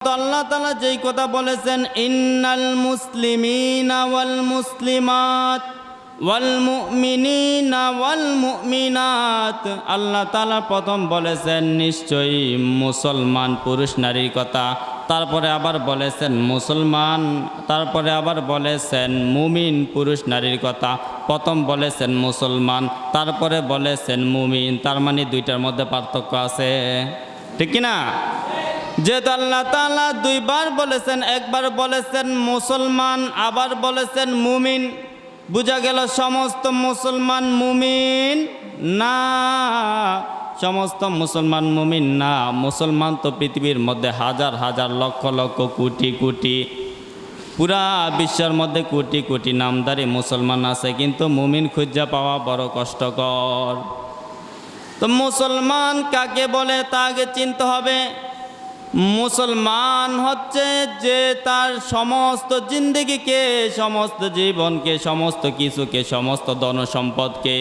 আল্লাহ তাআলা যেই কথা বলেছেন ইন্নাল মুসলিমিনা ওয়াল মুসলিমাত ওয়াল মুমিনিনা ওয়াল মুমিনাত, আল্লাহ তাআলা প্রথম বলেছেন নিশ্চয়ই মুসলমান পুরুষ নারীর কথা, তারপরে আবার বলেছেন মুসলমান, তারপরে আবার বলেছেন মুমিন পুরুষ নারীর কথা। প্রথম বলেছেন মুসলমান, তারপরে বলেছেন মুমিন, তার মানে দুইটার মধ্যে পার্থক্য আছে, ঠিক কি না? যেহেতু আল্লাহ তাআলা দুইবার বলেছেন, একবার বলেছেন মুসলমান, আবার বলেছেন মুমিন, বোঝা গেল সমস্ত মুসলমান মুমিন না, সমস্ত মুসলমান মুমিন না। মুসলমান তো পৃথিবীর মধ্যে হাজার হাজার লক্ষ লক্ষ কোটি কোটি, পুরা বিশ্বের মধ্যে কোটি কোটি নামধারী মুসলমান আছে, কিন্তু মুমিন খুঁজে পাওয়া বড় কষ্টকর। তো মুসলমান কাকে বলে তা আগে চিনতে হবে। মুসলমান হচ্ছে যে তার সমস্ত জিন্দেগিকে, সমস্ত জীবনকে, সমস্ত কিছুকে, সমস্ত ধনসম্পদকে,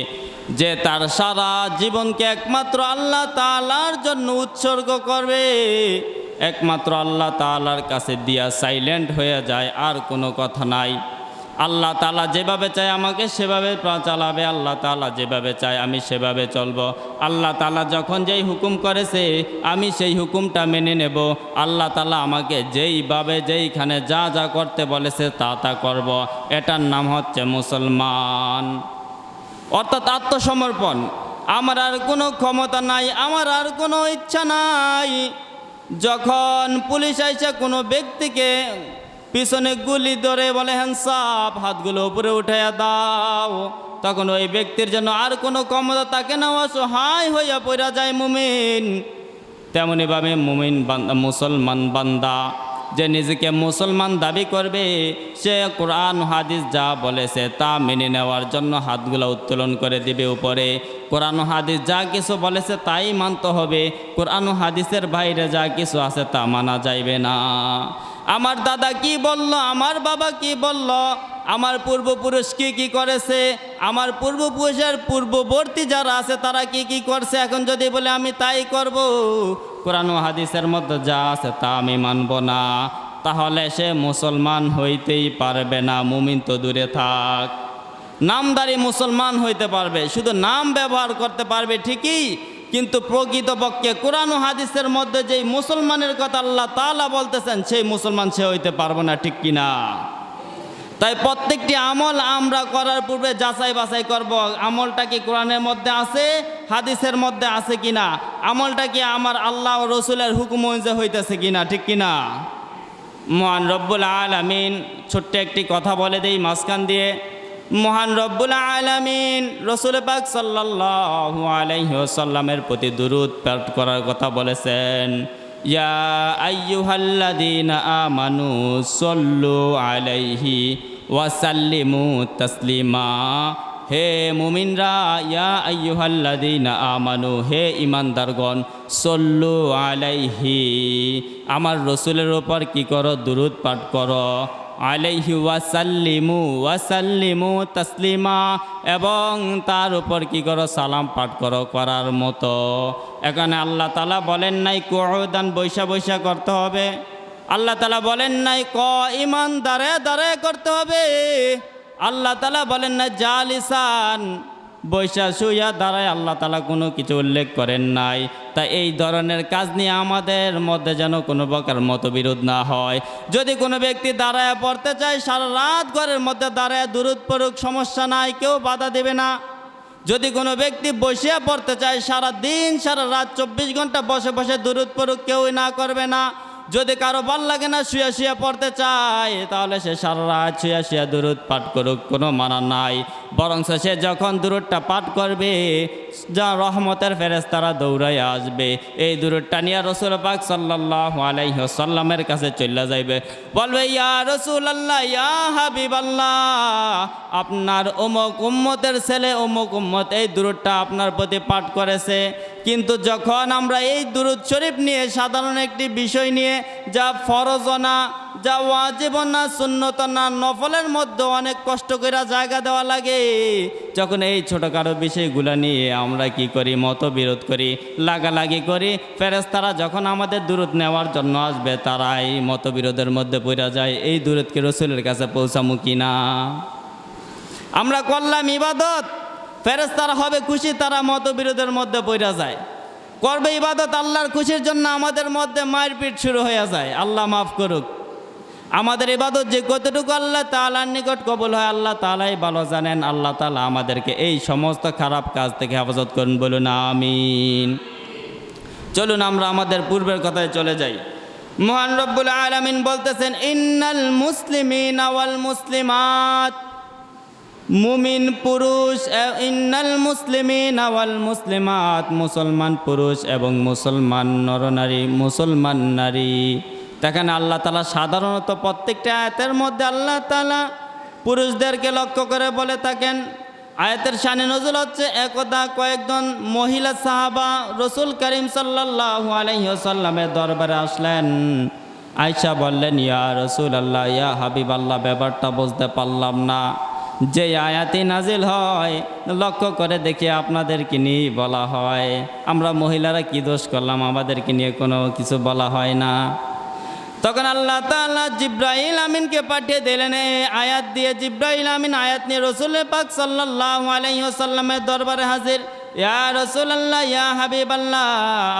যে তার সারা জীবনকে একমাত্র আল্লাহ তাআলার জন্য উৎসর্গ করবে, একমাত্র আল্লাহ তাআলার কাছে দিয়া সাইলেন্ট হয়ে যায়, আর কোনো কথা নাই। আল্লাহ তাআলা যেভাবে চায় আমাকে সেভাবে চালাবে, আল্লাহ তাআলা যেভাবে চায় আমি সেভাবে চলব। আল্লাহ তাআলা যখন যেই হুকুম করেছে আমি সেই হুকুমটা মেনে নেব। আল্লাহ তাআলা আমাকে যেইভাবে যেইখানে যা যা করতে বলেছে তা তা করব। এটার নাম হচ্ছে মুসলমান, অর্থাৎ আত্মসমর্পণ। আমার আর কোনো ক্ষমতা নাই, আমার আর কোনো ইচ্ছা নাই। যখন পুলিশ আইসা কোনো ব্যক্তিকে পিছনে গুলি ধরে বলে হ্যান্ডস আপ, হাতগুলো উপরে উঠাইয়া দাও, তখন ওই ব্যক্তির জন্য আর কোনো ক্ষমতা থাকে না, অসহায় হইয়া পড়া যায় মুমিন। তেমনিভাবে মুমিন বান্দা, মুসলমান বান্দা যে নিজেকে মুসলমান দাবি করবে, সে কোরআন হাদিস যা বলেছে তা মেনে নেওয়ার জন্য হাতগুলো উত্তোলন করে দিবে উপরে। কোরআন হাদিস যা কিছু বলেছে তাই মানতে হবে, কোরআন হাদিসের বাইরে যা কিছু আছে তা মানা যাইবে না। আমার দাদা কি বলল, আমার বাবা কি বলল, আমার পূর্বপুরুষ কি করেছে, আমার পূর্বপুরুষের পূর্ববর্তী যারা আছে তারা কি করছে, এখন যদি বলে আমি তাই করব, কোরআন ও হাদিসের মধ্যে যা আছে তা আমি মানব না, তাহলে সে মুসলমান হইতেই পারবে না। মুমিন তো দূরে থাক, নামদারি মুসলমান হইতে পারবে, শুধু নাম ব্যবহার করতে পারবে ঠিকই, কিন্তু প্রকৃতপক্ষে কোরআন ও হাদিসের মধ্যে যেই মুসলমানের কথা আল্লাহ তাআলা বলতেছেন সেই মুসলমান সে হইতে পারবে না, ঠিক কিনা? তাই প্রত্যেকটি আমল আমরা করার পূর্বে যাচাই বাছাই করব, আমলটা কি কোরআনের মধ্যে আছে, হাদিসের মধ্যে আছে কিনা, আমলটা কি আমার আল্লাহ ও রসুলের হুকুম অনুযায়ী হইতেছে কিনা, ঠিক কিনা? মহান রব্বুল আলামিন, ছোট্ট একটি কথা বলে দেই মাঝখান দিয়ে। মহান রব্বুল আলামিন রসুল পাক সাল্লাল্লাহু আলাইহি ওয়াসাল্লামের প্রতি দুরূদ পাঠ করার কথা বলেছেন। ইয়া আইয়ুহাল্লাযীনা আমানু সাল্লু আলাইহি ওয়া সাল্লিমু তাসলিমা। হে মুমিনরা, ইয়া আইয়ুহাল্লাযীনা আমানু, হে ঈমানদারগণ, সাল্লু আলাইহি, আমার রসুলের উপর কি করো, দুরূদ পাঠ করো, আলাইহি ওয়াসাল্লিমু তাসলিমা, এবং তার উপর কি করো, সালাম পাঠ করো করার মতো। এখানে আল্লাহ তাআলা বলেন নাই কুউদান বৈশা বৈশা করতে হবে, আল্লাহ তাআলা বলেন নাই ইমান দাঁড়ায় দাঁড়ায় করতে হবে, আল্লাহ তাআলা বলেন না জালিসান বৈশা শুইয়া দাঁড়ায়, আল্লাহ তাআলা কোনো কিছু উল্লেখ করেন নাই। তাই এই ধরনের কাজ নিয়ে আমাদের মধ্যে যেন কোনো প্রকার মতবিরোধ না হয়। যদি কোনো ব্যক্তি দাঁড়ায় পড়তে চায়, সারা রাত ঘরের মধ্যে দাঁড়ায় দুরূদ পড়ুক, সমস্যা নাই, কেউ বাধা দেবে না। যদি কোনো ব্যক্তি বসে পড়তে চায়, সারা দিন সারা রাত 24 ঘন্টা বসে বসে দুরূদ পড়ুক, কেউই না করবে না। যদি কারো ভাল লাগে না, শুয়ে শুয়ে পড়তে চায়, তাহলে সে সারা রাত শুয়ে শুয়ে দুরূদ পাঠ করুক, কোনো মানা নাই। বরং সে যখন দুরূদটা পাঠ করবে, যা রহমতের ফেরেশতারা দৌড়াইয়া আসবে, এই দুরূদটা নিয়ে রাসূল পাক সাল্লাল্লাহু আলাইহি ওয়াসাল্লামের কাছে চলে যাইবে, বলবে ইয়া রাসূলুল্লাহ, ইয়া হাবিবাল্লাহ, আপনার অমুক উম্মতের ছেলে অমুক উম্মত এই দুরূদটা আপনার প্রতি পাঠ করেছে, কিন্তু যখন আমরা এই দুরূদ শরীফ নিয়ে সাধারণ একটি বিষয় নিয়ে, যা ফরজ না, যা ওয়াজিব না, সুন্নত না, নফলের মধ্যে অনেক কষ্ট করে জায়গা দেওয়া লাগে। যখন এই ছোটোখাটো বিষয়গুলো নিয়ে আমরা কি করি, মতবিরোধ করি, লাগালাগি করি, ফেরেশতারা যখন আমাদের দূরত নেওয়ার জন্য আসবে তারা এই মতবিরোধের মধ্যে পড়ে যায়। এই দূরতকে রসুলের কাছে পৌঁছামু কি না? আমরা করলাম ইবাদত, ফেরেশতারা হবে খুশি, তারা মতবিরোধের মধ্যে পড়ে যায়। করবে ইবাদত আল্লাহর খুশির জন্য, আমাদের মধ্যে মারপিট শুরু হয়ে যায়। আল্লাহ মাফ করুক। আমাদের ইবাদত যে কতটুকু আল্লাহ তাআলার নিকট কবুল হয় আল্লাহ তাআলাই ভালো জানেন। আল্লাহ তাআলা আমাদেরকে এই সমস্ত খারাপ কাজ থেকে হেফাজত করুন, বলুন আমিন। চলুন আমরা আমাদের পূর্বের কথায় চলে যাই। মহান রব্বুল আলামিন বলতেছেন, ইন্নাল মুসলিমিনা ওয়াল মুসলিমাত, মুমিন পুরুষ, ইন্নাল মুসলিমিনা ওয়াল মুসলিমাত, মুসলমান পুরুষ এবং মুসলমান নরনারী, মুসলমান নারী। দেখেন আল্লাহ তাআলা সাধারণত প্রত্যেকটা আয়াতের মধ্যে আল্লাহ তাআলা পুরুষদেরকে লক্ষ্য করে বলে থাকেন। আয়াতের শানে নজুল হচ্ছে একদা কয়েকজন মহিলা সাহাবা রসুল করিম সাল্লাল্লাহু আলাইহি ওয়াসাল্লামের দরবারে আসলেন। আয়েশা বললেন, ইয়া রাসূলুল্লাহ, ইয়া হাবিবাল্লাহ, ব্যাপারটা বুঝতে পারলাম না। যে আয়াতি নাজিল হয় লক্ষ্য করে দেখি আপনাদেরকে নিয়ে বলা হয়, আমরা মহিলারা কি দোষ করলাম, আমাদেরকে নিয়ে কোনো কিছু বলা হয় না। তখন আল্লাহ তাআলা জিব্রাইল আমিনকে পাঠিয়ে দিলেন এই আয়াত দিয়ে। জিব্রাইল আমিন আয়াত নিয়ে রসুল পাক সাল্লাল্লাহু আলাইহি ওয়াসাল্লামের দরবারে হাজির। ইয়া রাসূলুল্লাহ, ইয়া হাবিবাল্লাহ,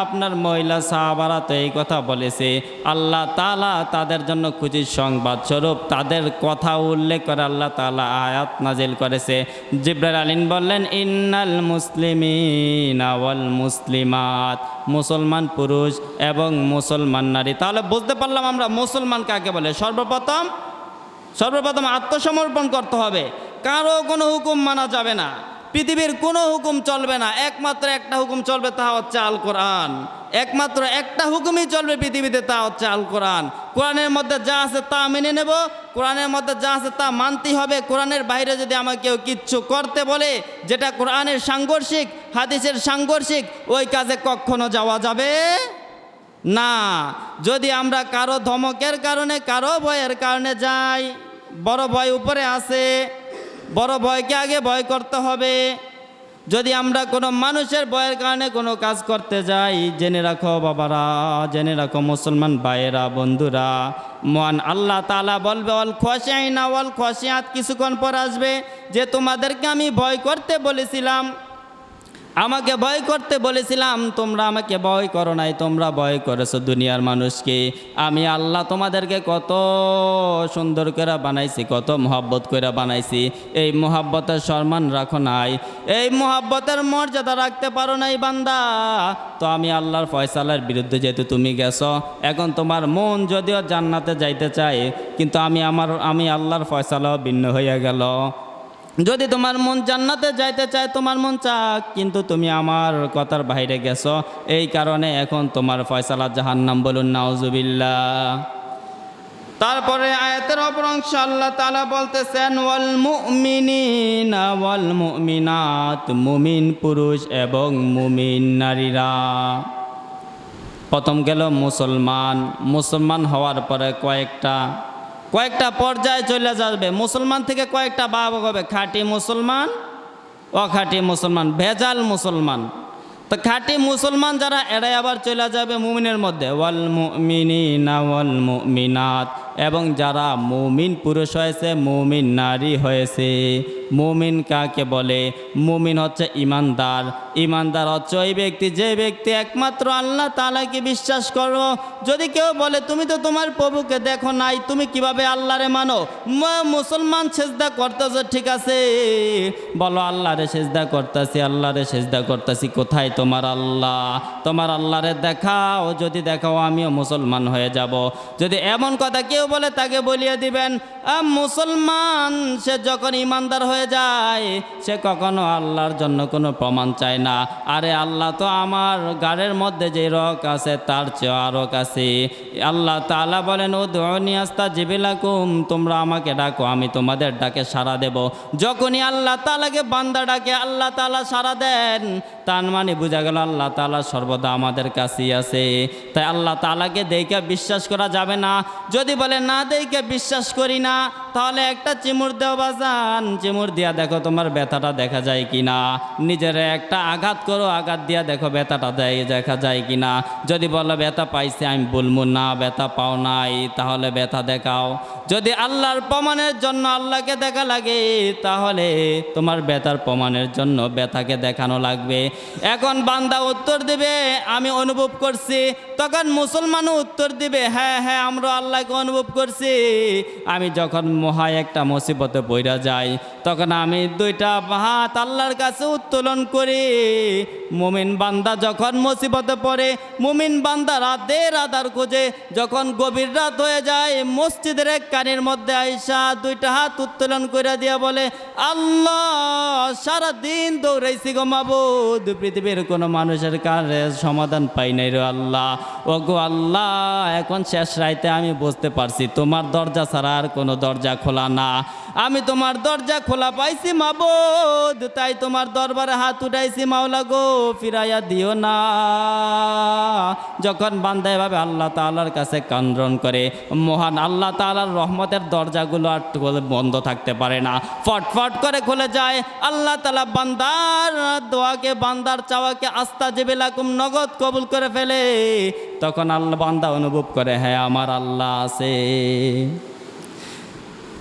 আপনার মহিলা সাহাবারা তো এই কথা বলেছে, আল্লাহ তাআলা তাদের জন্য খুশির সংবাদ স্বরূপ তাদের কথা উল্লেখ করে আল্লাহ তাআলা আয়াত নাজিল করেছে। জিব্রাইল আমিন বললেন, ইন্নাল মুসলিমিনা ওয়াল মুসলিমাত, মুসলমান পুরুষ এবং মুসলমান নারী। তাহলে বুঝতে পারলাম আমরা মুসলমান কাকে বলে। সর্বপ্রথম আত্মসমর্পণ করতে হবে, কারো কোনো হুকুম মানা যাবে না, পৃথিবীর কোনো হুকুম চলবে না, একমাত্র একটা হুকুম চলবে, তা হচ্ছে আল কোরআন। একমাত্র একটা হুকুমই চলবে পৃথিবীতে, তা হচ্ছে আল কোরআন। কোরআনের মধ্যে যা আছে তা মেনে নেব, কোরআনের মধ্যে যা আছে তা মানতেই হবে। কোরআনের বাইরে যদি আমাকে কেউ কিচ্ছু করতে বলে যেটা কোরআনের সাংঘর্ষিক, হাদিসের সাংঘর্ষিক, ওই কাজে কখনো যাওয়া যাবে না। যদি আমরা কারো ধমকের কারণে, কারো ভয়ের কারণে যাই, বড় ভয় উপরে আছে, বড় ভয়কে আগে ভয় করতে হবে। যদি আমরা কোনো মানুষের ভয়ের কারণে কোনো কাজ করতে যাই, জেনে রাখো বাবারা, জেনে রাখো মুসলমান ভাইয়েরা, বন্ধুরা, মহান আল্লাহ তাআলা বলবে ওয়াল খাশিঈনা ওয়াল খাশিআত, কিছুক্ষণ পর আসবে যে তোমাদেরকে আমি ভয় করতে বলেছিলাম, আমাকে ভয় করতে বলেছিলাম, তোমরা আমাকে ভয় করো নাই, তোমরা ভয় করেছো দুনিয়ার মানুষকে। আমি আল্লাহ তোমাদেরকে কত সুন্দর করে বানাইছি, কত মহব্বত করে বানাইছি। এই মহব্বতের সম্মান রাখো নাই, এই মহব্বতের মর্যাদা রাখতে পারো নাই বান্দা। তো আমি আল্লাহর ফয়সালার বিরুদ্ধে যেহেতু তুমি গেছো, এখন তোমার মন যদিও জান্নাতে যাইতে চায়, কিন্তু আমি আল্লাহর ফয়সালাও ভিন্ন হইয়া গেল। যদি তোমার মন জান্নাতে যাইতে চায়, তোমার মন চাক, কিন্তু তুমি আমার কথার বাইরে গেছো, এই কারণে এখন তোমার ফয়সালা জাহান্নাম। বলুন নাউজুবিল্লাহ। তারপরে আয়াতের অপর অংশ আল্লাহ তাআলা বলতেছেন ওয়াল মুমিনিনা ওয়াল মুমিনাত, মুমিন পুরুষ এবং মুমিন নারীরা। প্রথম গেল মুসলমান হওয়ার পরে কয়েকটা পর্যায়ে চলে যাবে। মুসলমান থেকে কয়েকটা ভাগ হবে, খাঁটি মুসলমান, অখাঁটি মুসলমান, ভেজাল মুসলমান। তো খাঁটি মুসলমান যারা, এরাই আবার চলে যাবে মুমিনের মধ্যে ওয়াল মুমিনিনা ওয়াল মুমিনাত, এবং যারা মুমিন পুরুষ হয়েছে, মুমিন নারী হয়েছে। মুমিন কাকে বলে? মুমিন হচ্ছে ইমানদার। ইমানদার হচ্ছে ওই ব্যক্তি যে ব্যক্তি একমাত্র আল্লাহ তাআলাকে বিশ্বাস করো। যদি কেউ বলে তুমি তো তোমার প্রভুকে দেখো নাই, তুমি কিভাবে আল্লাহরে মানো? মুসলমান সেজদা করতেছো, ঠিক আছে, বলো আল্লাহরে সেজদা করতেছি, আল্লাহরে সেজদা করতেছি। কোথায় তোমার আল্লাহ? তোমার আল্লাহরে দেখাও, যদি দেখাও আমিও মুসলমান হয়ে যাব। যদি এমন কথা কেউ বলে তাকে বলিয়ে দিবেন মুসলমান সে যখন ইমানদার হয়ে যায় সে কখনো আল্লাহর জন্য কোনো প্রমাণ চায় না। আরে আল্লাহ তো আমার গাড়ের মধ্যে যে রক আছে তার চেয়ে আরও কাছে। আল্লাহ তাআলা বলেন উদউনি আস্তাজিব লাকুম, তোমরা আমাকে ডাকো আমি তোমাদের ডাকে সাড়া দেব। যখনই আল্লাহ তাআলাকে বান্দা ডাকে আল্লাহ তাআলা সাড়া দেন। তার মানে বোঝা গেল আল্লাহ তাআলা সর্বদা আমাদের কাছেই আছে। তাই আল্লাহ তাআলাকে দেখে বিশ্বাস করা যাবে না। যদি বলে না দেখে বিশ্বাস করি না, তাহলে একটা চিমুর দেও বাজান, চিমুর দিয়া দেখো তোমার ব্যথাটা দেখা যায় কিনা। নিজের একটা আঘাত করো, আঘাত দিয়া দেখো ব্যথাটা দেখা যায় কিনা। যদি বলো ব্যথা পাইছে, আমি বলবো না ব্যথা পাও নাই, তাহলে ব্যথা দেখাও। যদি আল্লাহর প্রমাণের জন্য আল্লাহকে দেখা লাগে, তাহলে তোমার ব্যথার প্রমাণের জন্য ব্যথাকে দেখানো লাগবে। এখন বান্দা উত্তর দিবে আমি অনুভব করছি, তখন মুসলমানও উত্তর দিবে হ্যাঁ হ্যাঁ আমরা আল্লাহকে অনুভব করছি। আমি যখন মহা একটা মুসিবতে পড়া যাই, তখন আমি দুইটা হাত আল্লাহর কাছে উত্তোলন করি। মুমিন বান্দা যখন মুসিবতে পড়ে, মুমিন বান্দা রাতের আধার খোঁজে, যখন গভীর রাত হয়ে যায়, মসজিদের এক কানের মধ্যে আইসা দুইটা হাত উত্তোলন করে দিয়া বলে আল্লাহ সারাদিন দৌড়াইছি গো মাবুদ, পৃথিবীর কোনো মানুষের কানে সমাধান পাই নাই রে আল্লাহ। ও গো আল্লাহ, এখন শেষ রাইতে আমি বুঝতে পারছি তোমার দরজা ছাড়া আর কোনো দরজা খোলা না। আমি তোমার দরজা খোলা পাইছি মাবুদ, তাই তোমার দরবারে হাত উঠাইছি মাওলা গো, ফিরাইয়া দিও না। যখন বান্দা এভাবে আল্লাহ তাআলার কাছে কান্দ্রণ করে, মহান আল্লাহ তাআলার রহমতের দরজাগুলো আর বন্ধ থাকতে পারে না, ফটফট করে খুলে যায়। আল্লাহ তাআলা বান্দার দোয়াকে, বান্দার চাওয়াকে আস্তাজিবিলাকুম নগদ কবুল করে ফেলে। তখন আল্লাহ বান্দা অনুভব করে হ্যাঁ আমার আল্লাহ আছে।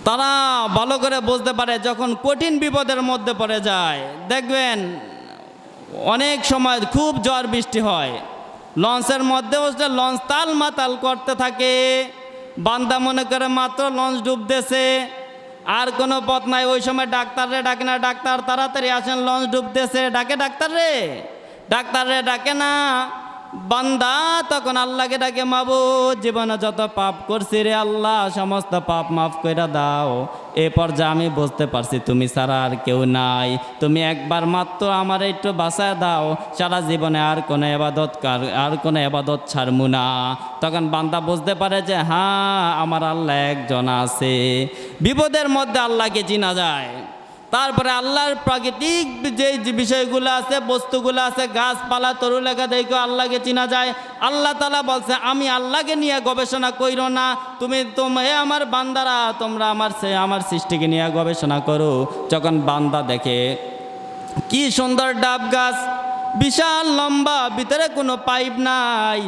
তারা ভালো করে বুঝতে পারে যখন কঠিন বিপদের মধ্যে পড়ে যায়। দেখবেন অনেক সময় খুব ঝড় বৃষ্টি হয়, লঞ্চের মধ্যে বসলে লঞ্চ তাল মাতাল করতে থাকে। বান্দা মনে করে মাত্র লঞ্চ ডুবতেছে, আর কোনো পথ নাই। ওই সময় ডাক্তাররে ডাকে না, ডাক্তার তাড়াতাড়ি আসেন লঞ্চ ডুবতেছে, ডাকে ডাক্তাররে, ডাক্তাররে ডাকে না। বান্দা তখন আল্লাহকে ডাকে মাবুদ জীবনে যত পাপ করছি রে আল্লাহ, সমস্ত পাপ মাফ করে দাও। এ পর্যায়ে আমি বুঝতে পারছি তুমি ছাড়া আর কেউ নাই, তুমি একবার মাত্র আমার একটু বাঁচায় দাও, সারা জীবনে আর কোনো এবাদত ছাড়মু না। তখন বান্দা বুঝতে পারে যে হ্যাঁ আমার আল্লাহ একজন আছে। বিপদের মধ্যে আল্লাহকে চিনা যায়। তারপরে আল্লাহর প্রাকৃতিক যে বিষয়গুলো আছে, বস্তুগুলো আছে, গাছপালা তরুলেখা দেখে আল্লাহকে চিনা যায়। আল্লাহ তাআলা বলছে আমি আল্লাহকে নিয়ে গবেষণা কইরো না, তুমি আমার বান্দারা তোমরা আমার সৃষ্টিকে নিয়ে গবেষণা করো। যখন বান্দা দেখে কি সুন্দর ডাব গাছ, বিশাল লম্বা, ভিতরে কোনো পাইপ নাই,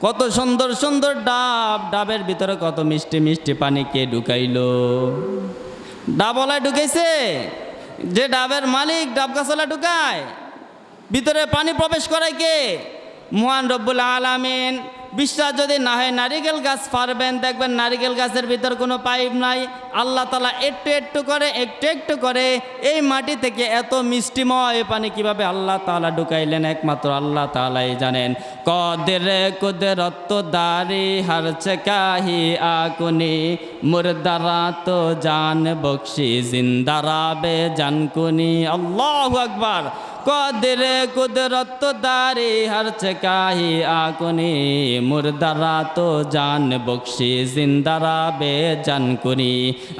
কত সুন্দর সুন্দর ডাব, ডাবের ভিতরে কত মিষ্টি মিষ্টি পানি কে ঢুকাইলো? ডাবওয়ালায় ঢুকেছে, যে ডাবের মালিক ডাব গাছওয়ালা ঢুকায়, ভিতরে পানি প্রবেশ করায় কে? মহান রব্বুল আলামিন। বিশ্বাস যদি না হয় নারিকেল গাছ পারবেন, দেখবেন নারিকেল গাছের ভিতর কোনো পাইপ নাই। আল্লাহ তাআলা একটু একটু করে এই মাটি থেকে এত মিষ্টিময় পানি কিভাবে আল্লাহ তাআলা ঢুকাইলেন একমাত্র আল্লাহ তাআলাই জানেন। কদরে কুদরত দারি হর চকাহি আকুনি, মুরদারা তো জান বখশি জিন্দারা বে জানকুনি। আল্লাহু আকবার। কদরে কুদরত দারি হর চকাহি আকুনি, মুরদারা তো জান বখশি জিন্দারা বে জানকুনি।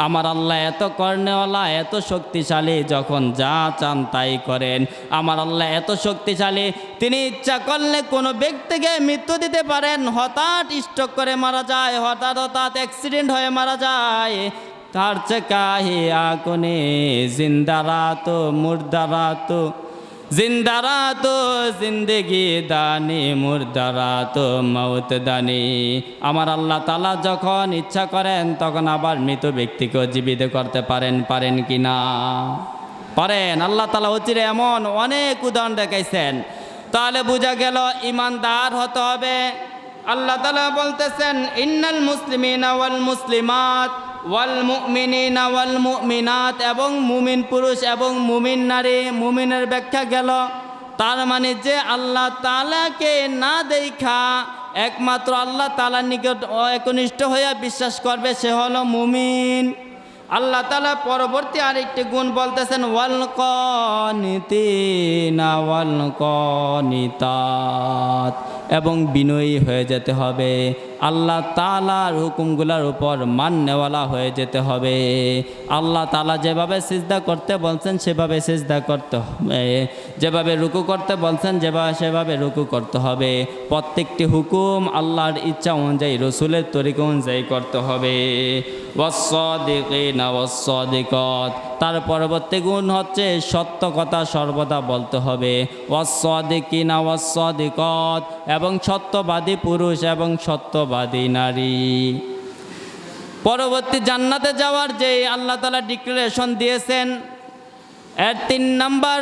আমার আল্লাহ এত কর্ণওয়ালা, এত শক্তিশালী, যখন যা চান তাই করেন। আমার আল্লাহ এত শক্তিশালী, তিনি ইচ্ছা করলে কোনো ব্যক্তিকে মৃত্যু দিতে পারেন। হঠাৎ স্ট্রোক করে মারা যায়, হঠাৎ অ্যাক্সিডেন্ট হয়ে মারা যায়। তার চকাহি আকুনি, জিন্দারা তো মুরদারা তো, জিন্দারা তো জিন্দগি দানি, মুরদারা তো মৌত দানি। আমার আল্লাহ তাআলা যখন ইচ্ছা করেন তখন আবার মৃত ব্যক্তিকেও জীবিত করতে পারেন কি না? পারেন। আল্লাহ তাআলা অচিরে এমন অনেক উদাহরণ দেখাইছেন। তাহলে বোঝা গেল ইমানদার হতে হবে। আল্লাহ তাআলা বলতেছেন ইন্নাল মুসলিমিনা ওয়াল মুসলিমাত ওয়াল মুমিনিনা ওয়াল মুমিনাত, এবং মুমিন পুরুষ এবং মুমিন নারী। মুমিনের ব্যাখ্যা গেল তার মানে যে আল্লাহ তাআলাকে না দেখা একমাত্র আল্লাহ তাআলার নিকট একনিষ্ঠ হইয়া বিশ্বাস করবে, সে হলো মুমিন। আল্লাহ তাআলা পরবর্তী আরেকটি গুণ বলতেছেন ওয়াল কানিতিনা ওয়াল কানিতাত, এবং বিনয়ী হয়ে যেতে হবে। আল্লাহ তাআলার হুকুমগুলোর উপর মাননেওয়ালা হয়ে যেতে হবে। আল্লাহ তাআলা যেভাবে সিজদা করতে বলছেন সেভাবে সিজদা করতে হবে, যেভাবে রুকু করতে বলছেন সেভাবে রুকু করতে হবে। প্রত্যেকটি হুকুম আল্লাহর ইচ্ছা অনুযায়ী, রসুলের তরিকা অনুযায়ী করতে হবে। ওয়াস-সাদিকিনা ওয়াস-সাদিকাত, তার পরবর্তী গুণ হচ্ছে সত্য কথা সর্বদা বলতে হবে। ওয়াস-সাদিকিনা ওয়াস-সাদিকাত, এবং সত্যবাদী পুরুষ এবং সত্যবাদী নারী। পরবর্তী জান্নাতে যাওয়ার যে আল্লাহ তাআলা ডিক্লারেশন দিয়েছেন, এর 3 নাম্বার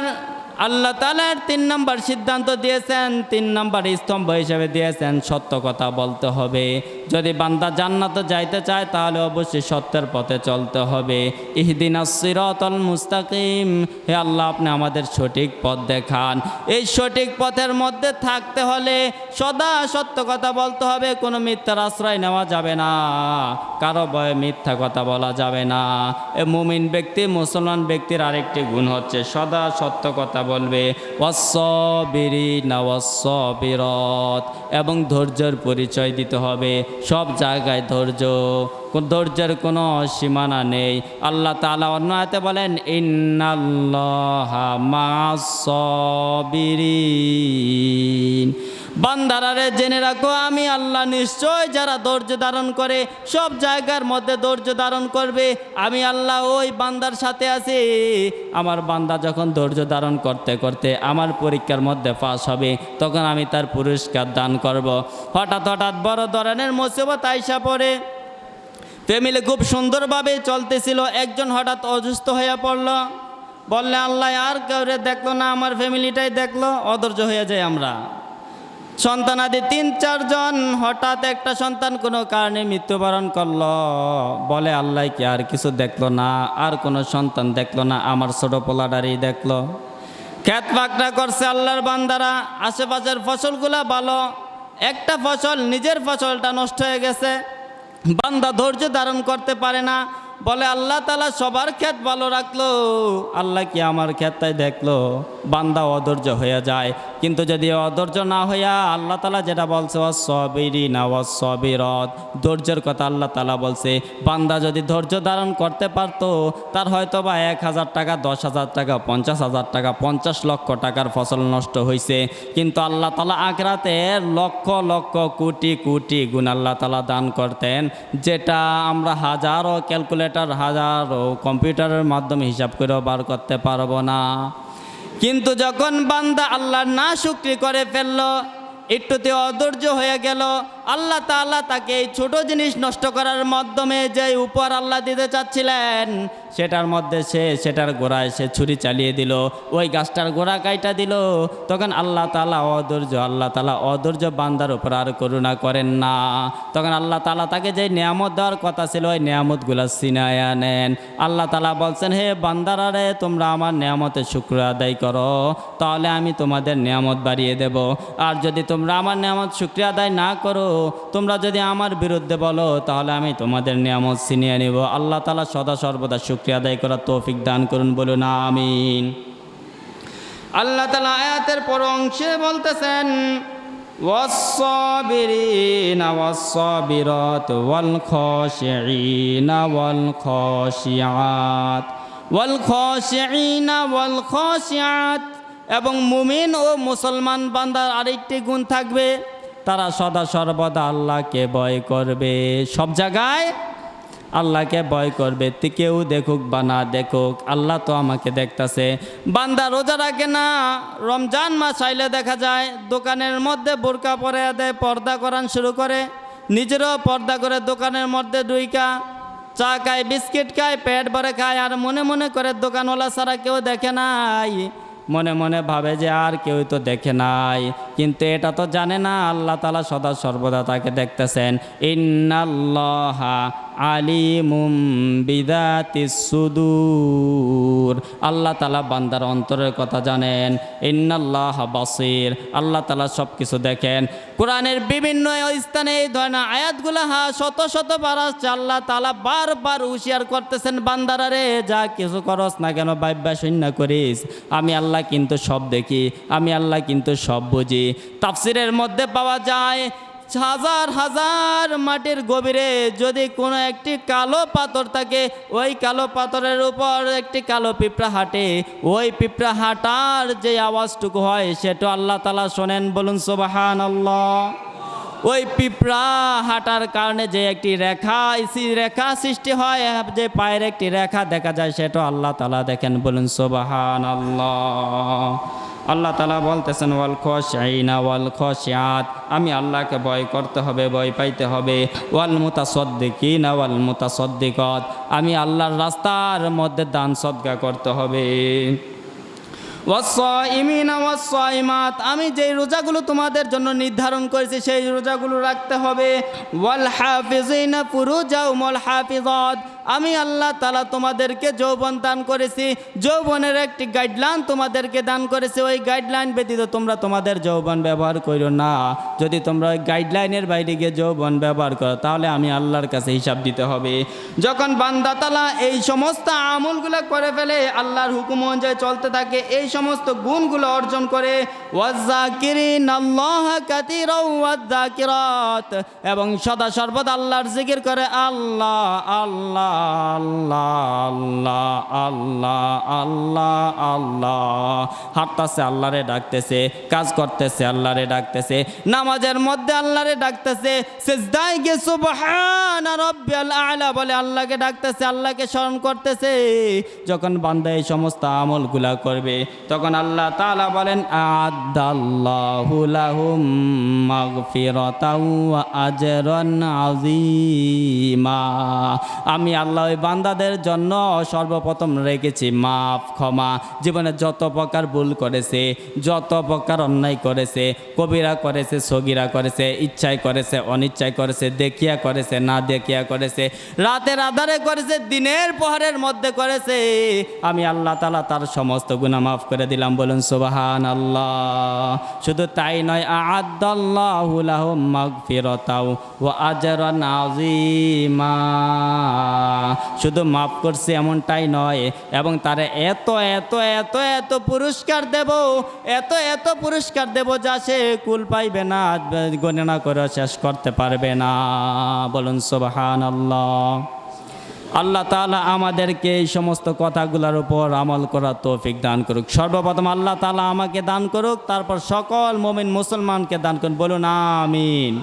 আল্লাহ তাআলার 3 নাম্বার সিদ্ধান্ত দিয়েছেন, 3 নাম্বার স্তম্ভ হিসেবে দিয়েছেন সত্য কথা বলতে হবে। যদি বান্দা জান্নাতে যাইতে চায় তাহলে অবশ্যই সত্যের পথে চলতে হবে। ইহদিনাস সিরাতাল মুস্তাকিম, হে আল্লাহ আপনি আমাদের সঠিক পথ দেখান। এই সঠিক পথের মধ্যে থাকতে হলে সদা সত্য কথা বলতে হবে, কোনো মিথ্যার আশ্রয় নেওয়া যাবে না, কারো ভয়ে মিথ্যা কথা বলা যাবে না। এ মুমিন ব্যক্তি, মুসলমান ব্যক্তির আরেকটি গুণ হচ্ছে সদা সত্য কথা বলবে। ওয়াস-সাবিরিনা ওয়াস-সাবিরাত, এবং ধৈর্যের পরিচয় দিতে হবে। সব জায়গায় ধৈর্যের কোনো সীমানা নেই। আল্লাহ তাআলা অন্য আয়াতে বলেন, ইন্নাল্লাহা মা'আস-সাবিরিন, বান্দারারে জেনে রাখো আমি আল্লাহ নিশ্চয় যারা ধৈর্য ধারণ করে, সব জায়গার মধ্যে ধৈর্য ধারণ করবে, আমি আল্লাহ ওই বান্দার সাথে আছি। আমার বান্দা যখন ধৈর্য ধারণ করতে করতে আমার পরীক্ষার মধ্যে পাস হবে, তখন আমি তার পুরস্কার দান করব। হঠাৎ বড় ধরনের মুসিবত আইসা পড়ে, ফ্যামিলি খুব সুন্দরভাবে চলতেছিল, একজন হঠাৎ অসুস্থ হয়ে পড়ল, বললে আল্লাহ আর কাউরে দেখলো না, আমার ফ্যামিলিটাই দেখলো, অধৈর্য হয়ে যায় আমরা। সন্তানাদি 3-4 জন, হঠাৎ একটা সন্তান কোনো কারণে মৃত্যুবরণ করলো, বলে আল্লাহ কি আর কিছু দেখলো না, আর কোনো সন্তান দেখলো না, আমার ছোট পোলাটারই দেখলো। ক্ষেত পাকড়া করছে আল্লাহর বান্দারা, আশেপাশের ফসলগুলা ভালো, একটা ফসল নিজের ফসলটা নষ্ট হয়ে গেছে, বান্দা ধৈর্য ধারণ করতে পারে না, বলে আল্লাহ তাআলা সবার ক্ষেত ভালো রাখলো, আল্লাহ কি আমার ক্ষেতটাই দেখলো। বান্দা অধৈর্য হয়ে যায়। কিন্তু যদি অধৈর্য না হইয়া আল্লাহ তাআলা যেটা বলছে ওয়াস-সাবিরিনা ওয়াস-সাবিরাত, ধৈর্যের কথা আল্লাহ তাআলা বলছে, বান্দা যদি ধৈর্য ধারণ করতে পারতো, তার হয়তো বা 1000 টাকা, 10,000 টাকা, 50,000 টাকা, 50 লক্ষ টাকার ফসল নষ্ট হয়েছে, কিন্তু আল্লাহ তাআলা আখিরাতে লক্ষ লক্ষ কোটি কোটি গুণ আল্লাহ তাআলা দান করতেন, যেটা আমরা হাজারো ক্যালকুলেটর, হাজারো কম্পিউটারের মাধ্যমে হিসাব করেও বার করতে পারবো না। কিন্তু যখন বান্দা আল্লাহর নাশুকরি করে ফেললো, একটুতে অধৈর্য হয়ে গেল, আল্লাহ তাআলা তাকে এই ছোট জিনিস নষ্ট করার মাধ্যমে যে উপহার আল্লাহ দিতে চাচ্ছিলেন, সেটার মধ্যে সেটার গোড়ায় ছুরি চালিয়ে দিল, ওই গাছটার গোড়া কাইটা দিল, তখন আল্লাহ তাআলা অধৈর্য বান্দার উপর আর করুণা করেন না। তখন আল্লাহ তাআলা তাকে যে নিয়ামত দেওয়ার কথা ছিল, ওই নিয়ামতগুলো ছিনায়া নেন। আল্লাহ তাআলা বলছেন, হে বান্দারা রে, তোমরা আমার নিয়ামতের শুকর আদায় করো, তাহলে আমি তোমাদের নিয়ামত বাড়িয়ে দেব। আর যদি তোমরা আমার নিয়ামত শুকরিয়া আদায় না করো, তোমরা যদি আমার বিরুদ্ধে বলো, তাহলে আমি তোমাদের নিয়ামত ছিনিয়ে নেব। আল্লাহ তাআলা সদা সর্বদা শুকরিয়া আদায় করার তৌফিক দান করুন, বলুন আমিন। আল্লাহ তাআলা আয়াতের পর অংশে বলতেছেন, ওয়াস-সাবিরিনা ওয়াস-সাবিরাত ওয়াল খাশিঈনা ওয়াল খাশিআত ওয়াল খাশিঈনা ওয়াল খাশিআত, এবং মুমিন ও মুসলমান বান্দার আরেকটি গুণ থাকবে, তারা সদা সর্বদা আল্লাহকে ভয় করবে। সব জায়গায় আল্লাহকে ভয় করবে, কেউ দেখুক বা না দেখুক, আল্লাহ তো আমাকে দেখতেছে। বান্দা রোজা রাখে না, রমজান মাস আইলে দেখা যায় দোকানের মধ্যে বোরকা পরে দেয়, পর্দা করান শুরু করে, নিজেরও পর্দা করে দোকানের মধ্যে ঢুইকা চা খায়, বিস্কিট খায়, পেট ভরে খায়, আর মনে মনে করে দোকানওয়ালা ছাড়া কেউ দেখে নাই, মনে মনে ভাবে যে আর কেউ তো দেখে নাই, কিন্তু এটা তো জানে না আল্লাহ তাআলা সদা সর্বদা তাকে দেখতেছেন। ইন্নাল্লাহা আলিমুম বিযাতিস সুদূর, আল্লাহ তাআলা বান্দার অন্তরের কথা জানেন। ইন্নাল্লাহা বাসীর, আল্লাহ তাআলা সব কিছু দেখেন। কোরআনের বিভিন্ন স্থানে এই ধরনের আয়াতগুলো শত শত বার আসছে। আল্লাহ তাআলা বারবার হুঁশিয়ার করতেছেন, বান্দারা রে, যা কিছু করস না কেন, ভাইবা শূন্য করিস, আমি আল্লাহ কিন্তু সব দেখি, আমি আল্লাহ কিন্তু সব বুঝি। তাফসিরের মধ্যে পাওয়া যায় হাজার হাজার মাটির গভীরে যদি কোনো একটি কালো পাথর থাকে, ওই কালো পাথরের উপর একটি কালো পিঁপড়া হাঁটে, ওই পিঁপড়া হাঁটার যে আওয়াজটুকু হয় সেটা আল্লাহ তাআলা শোনেন, বলুন সুবহানাল্লাহ। ওই পিঁপড়া হাঁটার কারণে যে একটি রেখা সৃষ্টি হয়, যে পায়ের একটি রেখা দেখা যায়, সেটা আল্লাহ তাআলা দেখেন, বলুন সুবহানাল্লাহ। আল্লাহ তাআলা বলতেছেন ওয়াল খাশিঈনা ওয়াল খাশিআত, আমি আল্লাহকে ভয় করতে হবে, ভয় পাইতে হবে। ওয়াল মুতাসাদ্দিকিনা ওয়াল মুতাসাদ্দিকাত, আমি আল্লাহর রাস্তার মধ্যে দান সদকা করতে হবে। ওয়াস-সাইমিনা ওয়াস-সাইমাত, আমি যেই রোজাগুলো তোমাদের জন্য নির্ধারণ করেছি সেই রোজাগুলো রাখতে হবে। ওয়াল হাফিজিনা ফুরুজাহুম ওয়াল হাফিজাত, আমি আল্লাহ তাআলা তোমাদেরকে যৌবন দান করেছি, যৌবনের একটি গাইডলাইন তোমাদেরকে দান করেছি, ওই গাইডলাইন ব্যতীত তোমরা তোমাদের যৌবন ব্যবহার করো না। যদি তোমরা ওই গাইডলাইনের বাইরে গিয়ে যৌবন ব্যবহার করো তাহলে আমি আল্লাহর কাছে হিসাব দিতে হবে। যখন বান্দা তাআলা এই সমস্ত আমলগুলো করে ফেলে, আল্লাহর হুকুম অনুযায়ী চলতে থাকে, এই সমস্ত গুণগুলো অর্জন করে, ওয়াজ-যাকিরিনাল্লাহা কাসীরাও ওয়াজ-যাকিরাত, এবং সদা সর্বদা আল্লাহর জিকির করে, আল্লাহ আল্লাহ আল্লাহ আল্লাহ আল্লাহ আল্লাহ, হাঁটতেছে আল্লাহরে ডাকতেছে, কাজ করতেছে আল্লাহরে ডাকতেছে, নামাজের মধ্যে আল্লাহরে ডাকতেছে, সিজদায় গিয়ে সুবহানা রাব্বিয়াল আ'লা বলে আল্লাহকে ডাকতেছে, আল্লাহকে স্মরণ করতেছে। যখন বান্দা এই সমস্ত আমলগুলা করবে তখন আল্লাহ তাআলা বলেন আ'আদাল্লাহু লাহুম মাগফিরাতাও ওয়া আজরান আযীমা, আমি আল্লাহ ওই বান্দাদের জন্য সর্বপ্রথম রেখেছি মাফ, ক্ষমা। জীবনে যত প্রকার ভুল করেছে, যত প্রকার অন্যায় করেছে, কবিরা করেছে, সগীরা করেছে, ইচ্ছায় করেছে, অনিচ্ছায় করেছে, দেখিয়া করেছে, না দেখিয়া করেছে, রাতের আধারে করেছে, দিনের প্রহরের মধ্যে করেছে, আমি আল্লাহ তাআলা তার সমস্ত গুনাহ মাফ করে দিলাম, বলুন সুবহানাল্লাহ। শুধু তাই নয়, আ'আদাল্লাহু লাহুম মাগফিরাতাও ওয়া আজরান আযীমা, শুধু মাফ করছে এমনটাই নয়, এবং তারে এত এত এত এত পুরস্কার দেব, এত এত পুরস্কার দেব যা সে কুল পাইবে না, গণনা করে শেষ করতে পারবে না, বলুন সুবহানাল্লাহ। আল্লাহ তাআলা আমাদেরকে এই সমস্ত কথাগুলোর উপর আমল করার তৌফিক দান করুক। সর্বপ্রথম আল্লাহ তাআলা আমাকে দান করুক, তারপর সকল মুমিন মুসলমানকে দান করুন, বলুন আমিন।